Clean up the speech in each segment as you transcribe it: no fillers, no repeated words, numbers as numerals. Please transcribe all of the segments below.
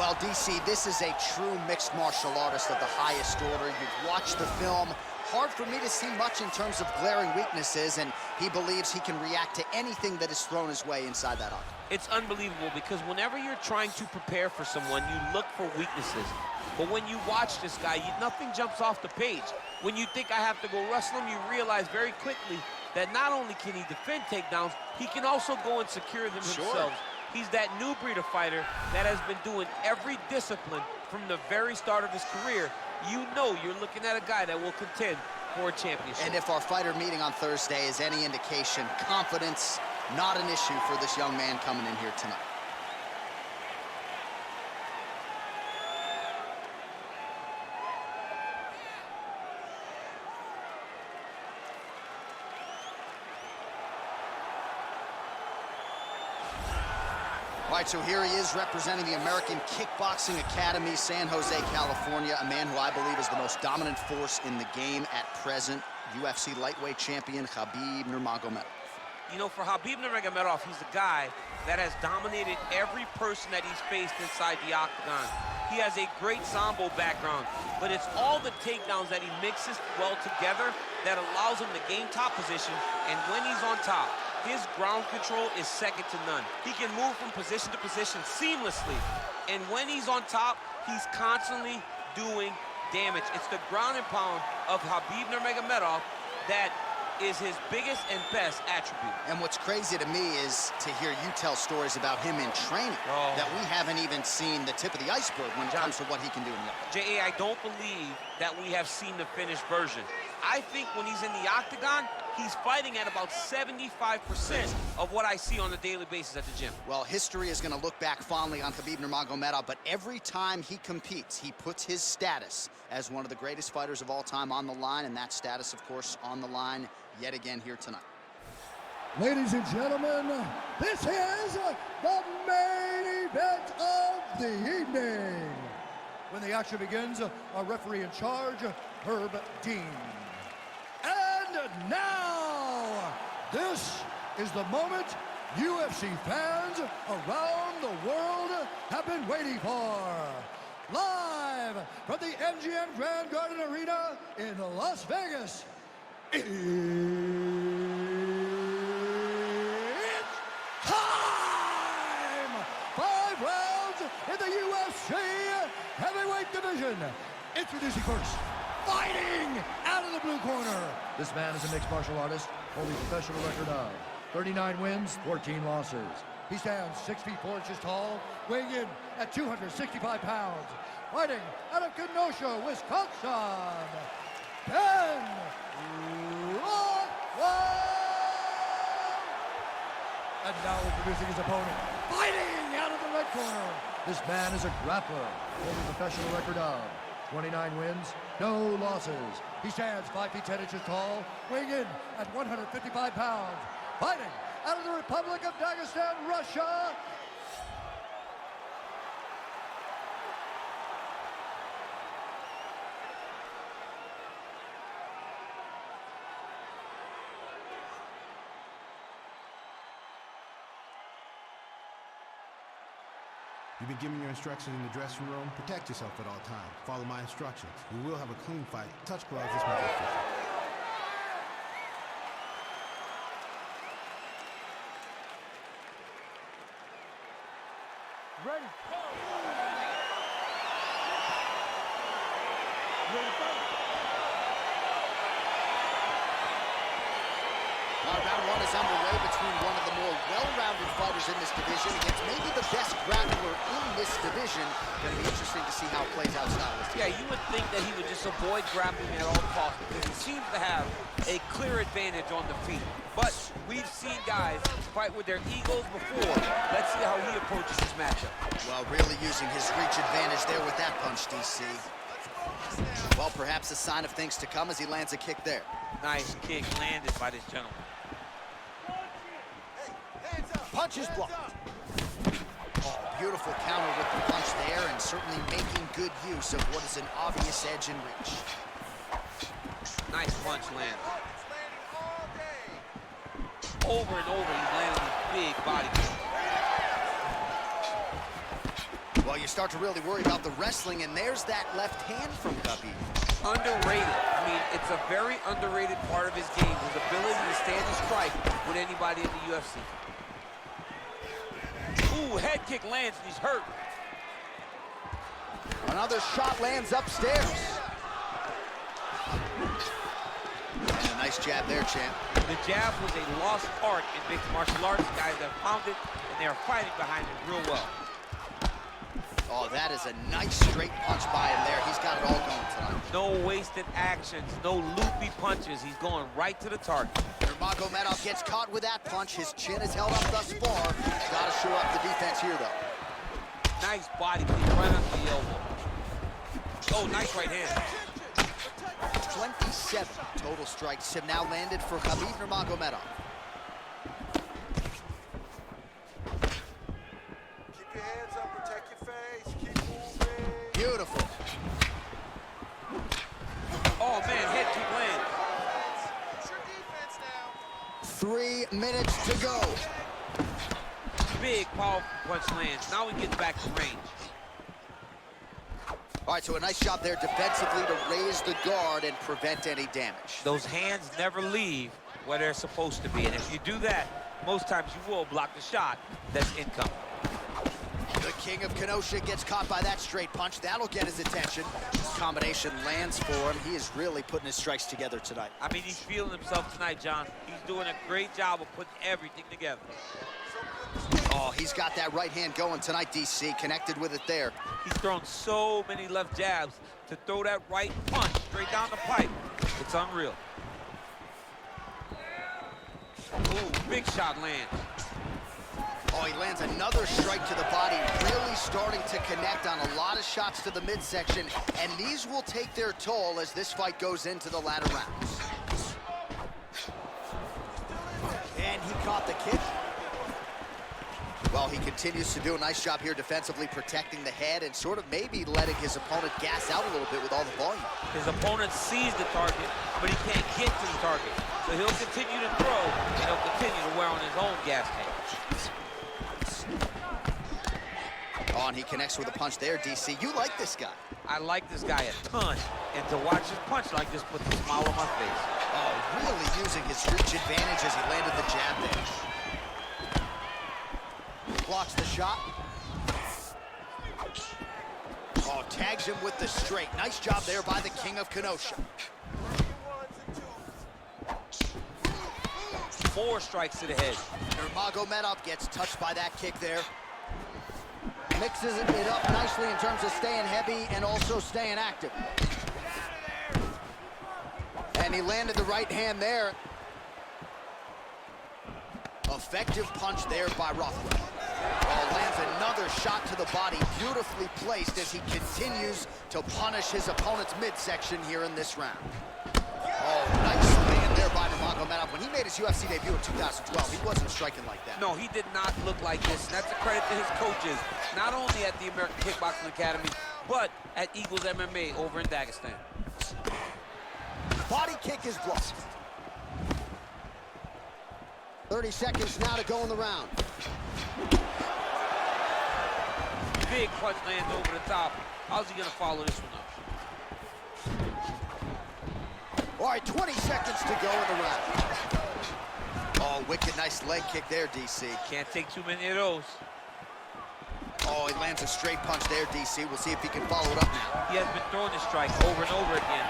Well, DC, this is a true mixed martial artist of the highest order. You've watched the film. Hard for me to see much in terms of glaring weaknesses, and he believes he can react to anything that is thrown his way inside that octagon. It's unbelievable because whenever you're trying to prepare for someone, you look for weaknesses. But when you watch this guy, nothing jumps off the page. When you think I have to go wrestle him, you realize very quickly that not only can he defend takedowns, he can also go and secure them himself. He's that new breed of fighter that has been doing every discipline from the very start of his career. You know you're looking at a guy that will contend for a championship. And if our fighter meeting on Thursday is any indication, confidence, not an issue for this young man coming in here tonight. All right, so here he is representing the American Kickboxing Academy, San Jose, California, a man who I believe is the most dominant force in the game at present, UFC lightweight champion Khabib Nurmagomedov. You know, for Khabib Nurmagomedov, he's a guy that has dominated every person that he's faced inside the octagon. He has a great Sambo background, but it's all the takedowns that he mixes well together that allows him to gain top position, and when he's on top, his ground control is second to none. He can move from position to position seamlessly. And when he's on top, he's constantly doing damage. It's the ground and pound of Khabib Nurmagomedov that is his biggest and best attribute. And what's crazy to me is to hear you tell stories about him in training that we haven't even seen the tip of the iceberg when it comes to what he can do in the octagon. J.A., I don't believe that we have seen the finished version. I think when he's in the octagon, he's fighting at about 75% of what I see on a daily basis at the gym. Well, history is going to look back fondly on Khabib Nurmagomedov, but every time he competes, he puts his status as one of the greatest fighters of all time on the line, and that status, of course, on the line yet again here tonight. Ladies and gentlemen, this is the main event of the evening. When the action begins, our referee in charge, Herb Dean. And now, this is the moment UFC fans around the world have been waiting for. Live from the MGM Grand Garden Arena in Las Vegas, it's time! 5 rounds in the UFC heavyweight division. Introducing first, fighting out of the blue corner. This man is a mixed martial artist, holding a professional record of 39 wins, 14 losses. He stands 6 feet 4 inches tall, weighing in at 265 pounds. Fighting out of Kenosha, Wisconsin, Ben Rothwell. And now introducing his opponent, fighting out of the red corner. This man is a grappler, holding a professional record of 29 wins, no losses. He stands 5 feet 10 inches tall, weighing in at 155 pounds. Fighting out of the Republic of Dagestan, Russia, You've been given your instructions in the dressing room. Protect yourself at all times. Follow my instructions. We will have a clean fight. Touch gloves. This may be official. ready. Ready to fight. Round 1 is underway between one of the more well-rounded fighters in this division against maybe the best grappler in this division. Going to be interesting to see how it plays out stylist. Yeah, you would think that he would just avoid grappling at all costs because he seems to have a clear advantage on the feet. But we've seen guys fight with their egos before. Let's see how he approaches this matchup. Well, really using his reach advantage there with that punch, DC. Well, perhaps a sign of things to come as he lands a kick there. Nice kick landed by this gentleman. Punch is blocked. Oh, beautiful counter with the punch there, and certainly making good use of what is an obvious edge and reach. Nice punch land. Over and over, he's landing these big body kicks. Well, you start to really worry about the wrestling, and there's that left hand from Khabib. Underrated. I mean, it's a very underrated part of his game, his ability to stand and strike with anybody in the UFC. Ooh, head kick lands, and he's hurt. Another shot lands upstairs. And a nice jab there, champ. The jab was a lost art in mixed martial arts. Guys have found it, and they are fighting behind it real well. Oh, that is a nice straight punch by him there. He's got it all going tonight. No wasted actions, no loopy punches. He's going right to the target. Nurmagomedov gets caught with that punch. His chin is held up thus far. Got to shore up the defense here, though. Nice body kick right under the elbow. Oh, nice right hand. 27 total strikes have now landed for Khabib Nurmagomedov. Keep your hands up, protect your face, keep moving. Beautiful. Oh, man, head kick lands. It's your defense now. 3 minutes to go. Big, powerful punch lands. Now he gets back to range. All right, so a nice job there defensively to raise the guard and prevent any damage. Those hands never leave where they're supposed to be. And if you do that, most times you will block the shot that's incoming. The king of Kenosha gets caught by that straight punch. That'll get his attention. This combination lands for him. He is really putting his strikes together tonight. I mean, he's feeling himself tonight, John. He's doing a great job of putting everything together. Oh, he's got that right hand going tonight, DC. Connected with it there. He's thrown so many left jabs to throw that right punch straight down the pipe. It's unreal. Ooh, big shot lands. Oh, he lands another strike to the body, really starting to connect on a lot of shots to the midsection, and these will take their toll as this fight goes into the latter rounds. And he caught the kick. Well, he continues to do a nice job here defensively, protecting the head and sort of maybe letting his opponent gas out a little bit with all the volume. His opponent sees the target, but he can't get to the target. So he'll continue to throw, and he'll continue to wear on his own gas tank. Oh, and he connects with a punch there, DC. You like this guy. I like this guy a ton, and to watch his punch like this puts a smile on my face. Oh, really using his reach advantage as he landed the jab there. Blocks the shot. Oh, tags him with the straight. Nice job there by the king of Kenosha. 4 strikes to the head. Nurmagomedov gets touched by that kick there. Mixes it up nicely in terms of staying heavy and also staying active. And he landed the right hand there. Effective punch there by Rothwell. Oh, lands another shot to the body, beautifully placed as he continues to punish his opponent's midsection here in this round. Oh, nice land there by Nurmagomedov. When he made his UFC debut in 2012, he wasn't striking like that. No, he did not look like this, and that's a credit to his coaches, not only at the American Kickboxing Academy, but at Eagles MMA over in Dagestan. Body kick is blocked. 30 seconds now to go in the round. Big punch lands over the top. How's he gonna follow this one up? All right, 20 seconds to go in the round. Oh, wicked nice leg kick there, DC. Can't take too many of those. Oh, he lands a straight punch there, DC. We'll see if he can follow it up now. He has been throwing this strike over and over again.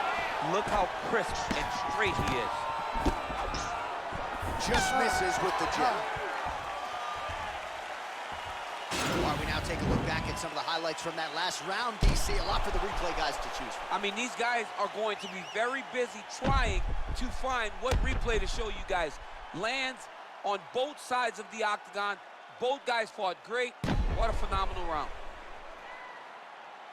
Look how crisp and straight he is. Just misses with the jab. All right, we now take a look back at some of the highlights from that last round, DC. A lot for the replay guys to choose from. I mean, these guys are going to be very busy trying to find what replay to show you guys. Lands on both sides of the octagon. Both guys fought great. What a phenomenal round.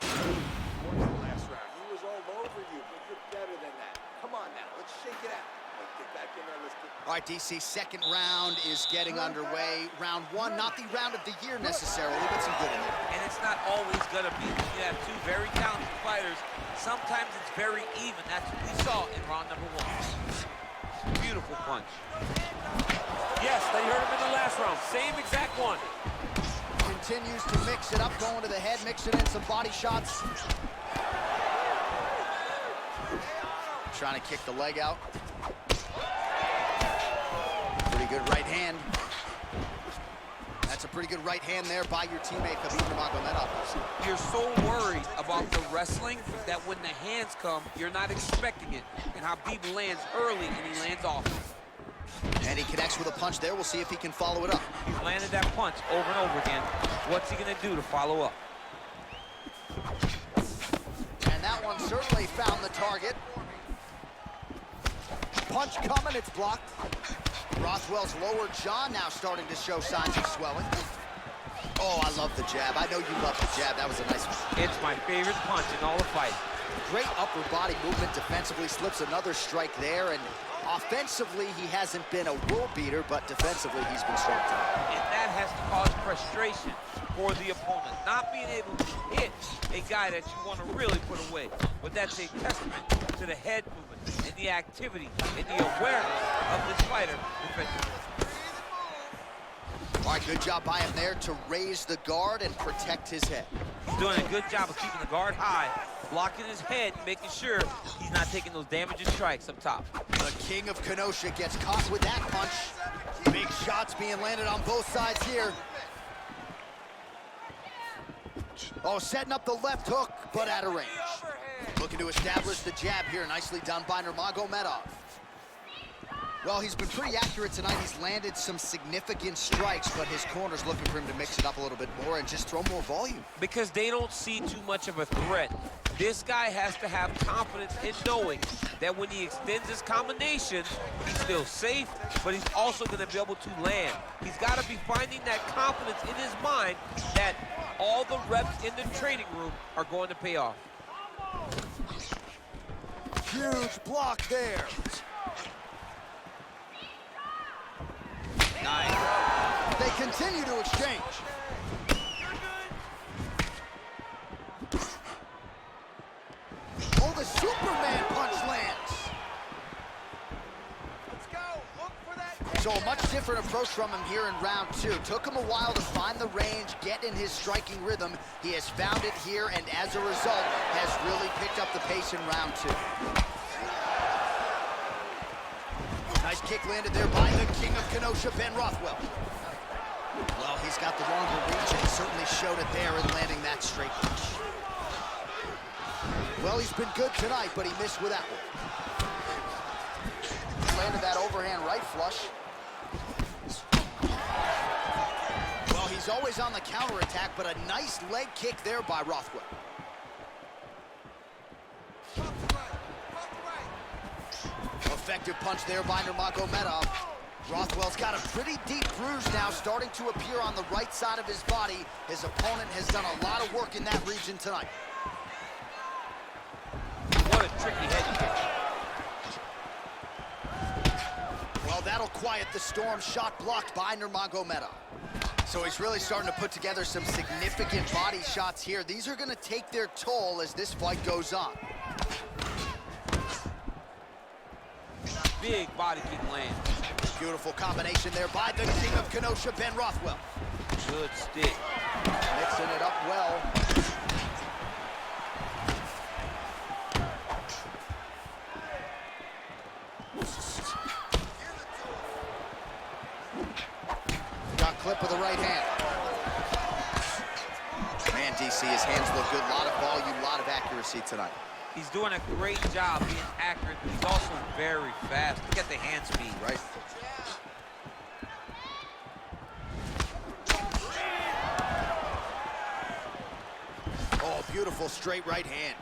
Last round, he was all over you, but you're better than that. Come on now, let's shake it out. Let's get back in there, let's get... All right, DC, second round is getting underway. Round 1, not the round of the year necessarily, but some good in there. And it's not always going to be. You have 2 very talented fighters. Sometimes it's very even. That's what we saw in round number 1. Beautiful punch. Yes, they heard him in the last round. Same exact one. continues to mix it up, going to the head, mixing in some body shots. Trying to kick the leg out. Pretty good right hand. That's a pretty good right hand there by your teammate, Khabib Nurmagomedov. You're so worried about the wrestling that when the hands come, you're not expecting it. And Khabib lands early and he lands often. And he connects with a punch there. We'll see if he can follow it up. He's landed that punch over and over again. What's he gonna do to follow up? And that one certainly found the target. Punch coming, it's blocked. Rothwell's lower jaw now starting to show signs of swelling. Oh, I love the jab. I know you love the jab. That was a nice one. It's my favorite punch in all the fight. Great upper body movement defensively, slips another strike there, and offensively, he hasn't been a world beater, but defensively, he's been strong tonight. And that has to cause frustration for the opponent. Not being able to hit a guy that you want to really put away. But that's a testament to the head movement and the activity and the awareness of this fighter defensively. All right, good job by him there to raise the guard and protect his head. He's doing a good job of keeping the guard high, blocking his head, making sure he's not taking those damaging strikes up top. The king of Kenosha gets caught with that punch. Big shots being landed on both sides here. Oh, setting up the left hook, but out of range. Looking to establish the jab here. Nicely done by Nurmagomedov. Well, he's been pretty accurate tonight. He's landed some significant strikes, but his corner's looking for him to mix it up a little bit more and just throw more volume. Because they don't see too much of a threat. This guy has to have confidence in knowing that when he extends his combination, he's still safe, but he's also going to be able to land. He's got to be finding that confidence in his mind that all the reps in the training room are going to pay off. Huge block there. Nice. They continue to exchange. Oh, the Superman punch lands. Let's go. Look for that. So a much different approach from him here in round two. Took him a while to find the range, get in his striking rhythm. He has found it here, and as a result, has really picked up the pace in round two. Nice kick landed there by the king of Kenosha, Ben Rothwell. Well, he's got the longer reach, and he certainly showed it there in landing that straight punch. Well, he's been good tonight, but he missed with that one. Landed that overhand right flush. Well, he's always on the counterattack, but a nice leg kick there by Rothwell. Effective punch there by Nurmagomedov. Rothwell's got a pretty deep bruise now starting to appear on the right side of his body. His opponent has done a lot of work in that region tonight. What a tricky head kick. Well, that'll quiet the storm. Shot blocked by Nurmagomedov. So he's really starting to put together some significant body shots here. These are going to take their toll as this fight goes on. Big body kick land. Beautiful combination there by the king of Kenosha, Ben Rothwell. Good stick. Mixing it up well. Got clip with the right hand. Man, DC, his hands look good. A lot of volume, a lot of accuracy tonight. He's doing a great job being accurate, but he's also very fast. Look at the hand speed. Right. Oh, beautiful straight right hand.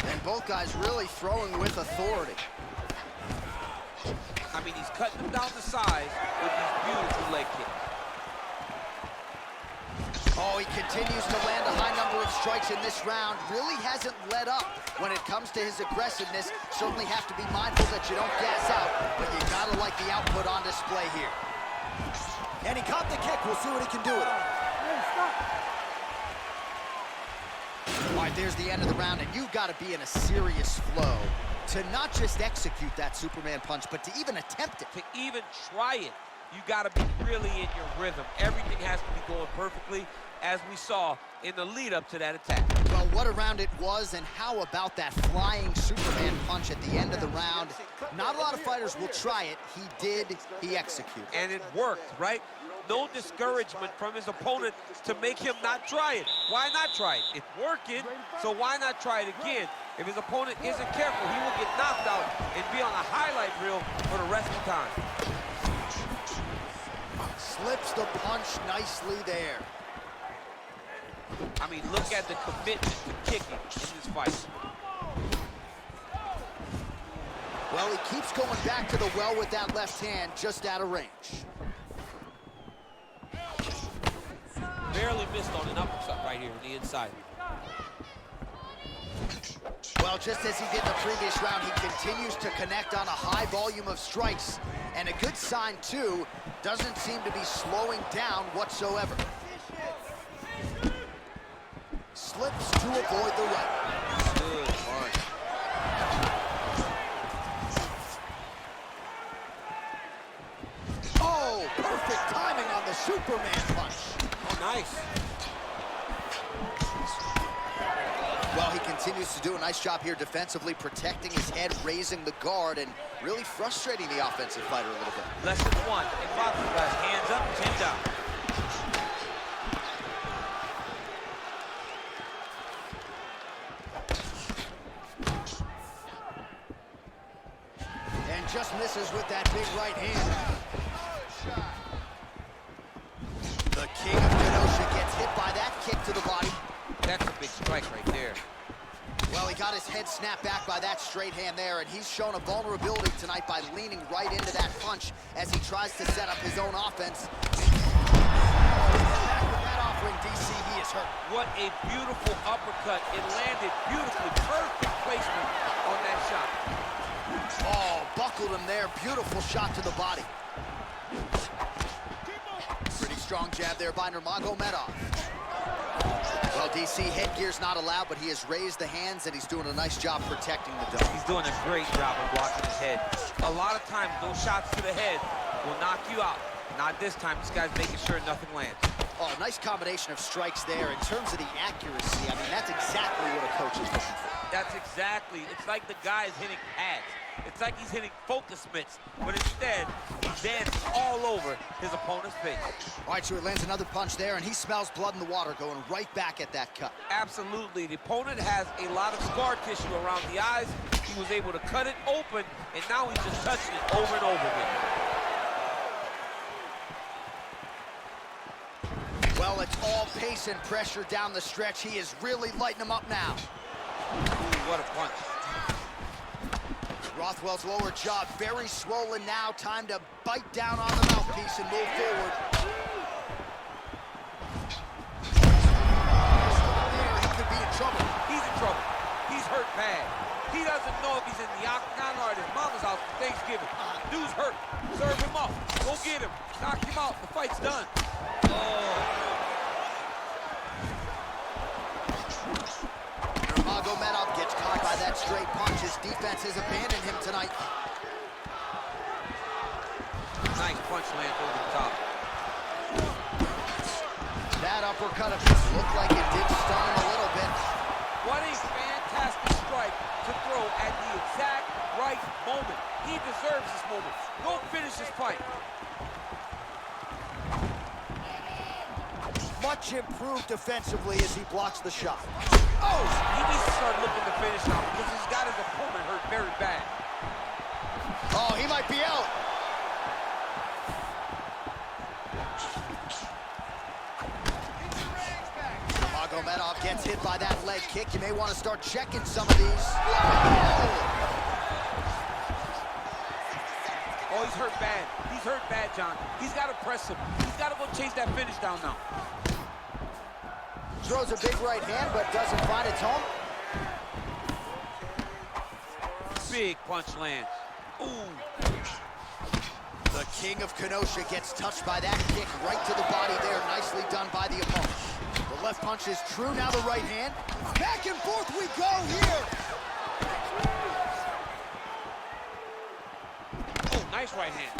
And both guys really throwing with authority. I mean, he's cutting them down to size with these beautiful leg kicks. Oh, he continues to land a high number of strikes in this round. Really hasn't let up when it comes to his aggressiveness. Certainly have to be mindful that you don't gas out, but you gotta like the output on display here. And he caught the kick. We'll see what he can do with it. All right, there's the end of the round, and you've got to be in a serious flow to not just execute that Superman punch, but to even attempt it. To even try it. you got to be really in your rhythm. Everything has to be going perfectly, as we saw in the lead-up to that attack. Well, what a round it was, and how about that flying Superman punch at the end of the round? Not a lot of fighters will try it. He did. He executed. And it worked, right? No discouragement from his opponent to make him not try it. Why not try it? It's working, so why not try it again? If his opponent isn't careful, he will get knocked out and be on a highlight reel for the rest of the time. Slips the punch nicely there. I mean, look at the commitment to kicking in this fight. Well, he keeps going back to the well with that left hand, just out of range. Barely missed on an uppercut right here on the inside. Well, just as he did in the previous round, he continues to connect on a high volume of strikes. And a good sign, too, doesn't seem to be slowing down whatsoever. Slips to avoid the right. Good punch. Oh, perfect timing on the Superman punch. Oh, nice. Well, he continues to do a nice job here defensively, protecting his head, raising the guard, and really frustrating the offensive fighter a little bit. Lesson one in boxing, guys. Hands up, chin down. And just misses with that big right hand. The King of Kenosha gets hit by that kick to the body. That's a big strike right there. Well, he got his head snapped back by that straight hand there, and he's shown a vulnerability tonight by leaning right into that punch as he tries to set up his own offense. Back with that offering, DC, he is hurt. What a beautiful uppercut. It landed beautifully. Perfect placement on that shot. Oh, buckled him there. Beautiful shot to the body. Pretty strong jab there by Nurmagomedov. Well, DC, headgear's not allowed, but he has raised the hands, and he's doing a nice job protecting the dome. He's doing a great job of blocking his head. A lot of times, those shots to the head will knock you out. Not this time. This guy's making sure nothing lands. Oh, nice combination of strikes there. In terms of the accuracy, I mean, that's exactly what a coach is looking for. That's exactly. It's like the guy is hitting pads. It's like he's hitting focus mitts, but instead, he's dancing all over his opponent's face. All right, so he lands another punch there, and he smells blood in the water, going right back at that cut. Absolutely. The opponent has a lot of scar tissue around the eyes. He was able to cut it open, and now he's just touching it over and over again. Well, it's all pace and pressure down the stretch. He is really lighting him up now. Ooh, what a punch. Rothwell's lower jaw very swollen now. Time to bite down on the mouthpiece and move forward. There, he could be in trouble. He's in trouble. He's hurt bad. He doesn't know if he's in the octagon or at his mama's house for Thanksgiving. Dude's hurt. Serve him up. Go get him. Knock him out. The fight's done. Oh. Nurmagomedov gets caught by that straight punch. His defense has abandoned him tonight. Nice punch lands over the top. That uppercut of his looked like it did stun him a little bit. What a fantastic strike to throw at the exact right moment. He deserves this moment. Go finish this fight. Much improved defensively as he blocks the shot. Oh, he needs to start looking to finish now because he's got his opponent hurt very bad. Oh, he might be out. Nurmagomedov gets hit by that leg kick. You may want to start checking some of these. Oh, he's hurt bad. He's hurt bad, John. He's got to press him. He's got to go chase that finish down now. Throws a big right hand, but doesn't find its home. Big punch lands. Ooh. The King of Kenosha gets touched by that kick right to the body there. Nicely done by the opponent. The left punch is true, now the right hand. Back and forth we go here. Oh, nice right hand.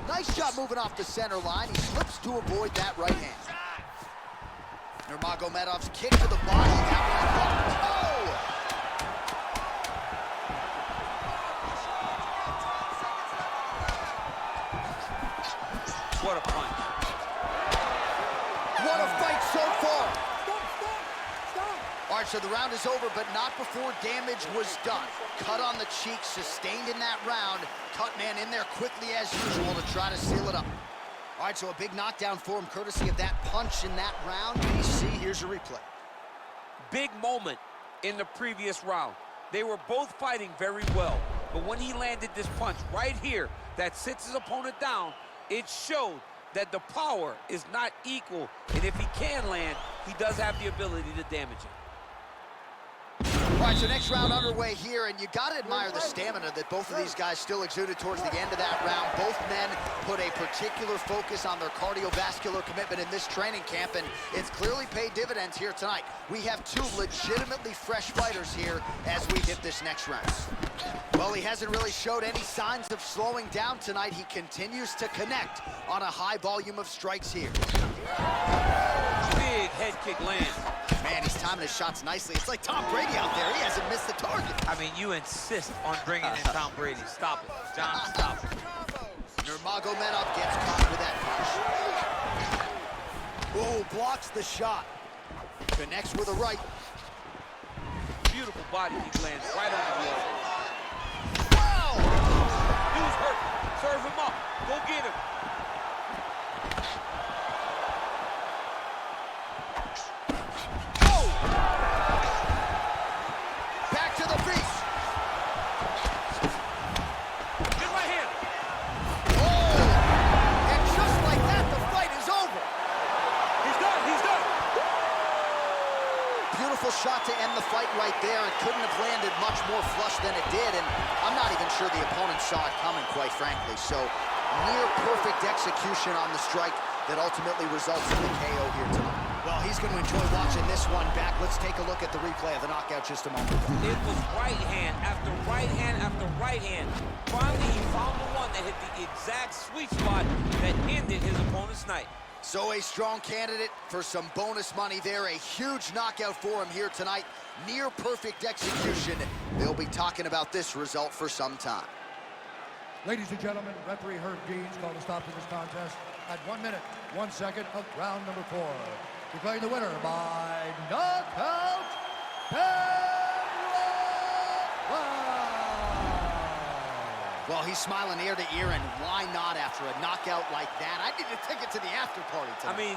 Nice job moving off the center line. He slips to avoid that right hand. Nurmagomedov's kick to the body. That one blocked. Oh! What a punch. What a fight so far. All right, so the round is over, but not before damage was done. Cut on the cheek, sustained in that round. Cut man in there quickly as usual to try to seal it up. All right, so a big knockdown for him, courtesy of that punch in that round. BC, here's your replay. Big moment in the previous round. They were both fighting very well, but when he landed this punch right here that sits his opponent down, it showed that the power is not equal, and if he can land, he does have the ability to damage it. All right, so next round underway here, and you got to admire the stamina that both of these guys still exuded towards the end of that round. Both men put a particular focus on their cardiovascular commitment in this training camp, and it's clearly paid dividends here tonight. We have two legitimately fresh fighters here as we hit this next round. Well, he hasn't really showed any signs of slowing down tonight. He continues to connect on a high volume of strikes here. Big head kick lands. Man, he's timing his shots nicely. It's like Tom Brady out there. He hasn't missed the target. I mean, you insist on bringing in Tom Brady. Stop it. John, stop it. Nurmagomedov gets caught with that punch. Oh, blocks the shot. Connects with a right. Beautiful body kick lands right on the wall. Wow! Dude's hurt. Serve him up. Go get him. Shot to end the fight right there. It couldn't have landed much more flush than it did, and I'm not even sure the opponent saw it coming, quite frankly. So near perfect execution on the strike that ultimately results in the KO here tonight. Well, he's going to enjoy watching this one back. Let's take a look at the replay of the knockout just a moment ago. It was right hand after right hand after right hand. Finally, he found the one that hit the exact sweet spot that ended his opponent's night. So a strong candidate for some bonus money there. A huge knockout for him here tonight. Near perfect execution. They'll be talking about this result for some time. Ladies and gentlemen, referee Herb Deans called a stop to this contest at 1 minute, 1 second of round number 4. Declaring the winner by knockout, Well, he's smiling ear to ear, and why not after a knockout like that? I need to take it to the after party tonight. I mean,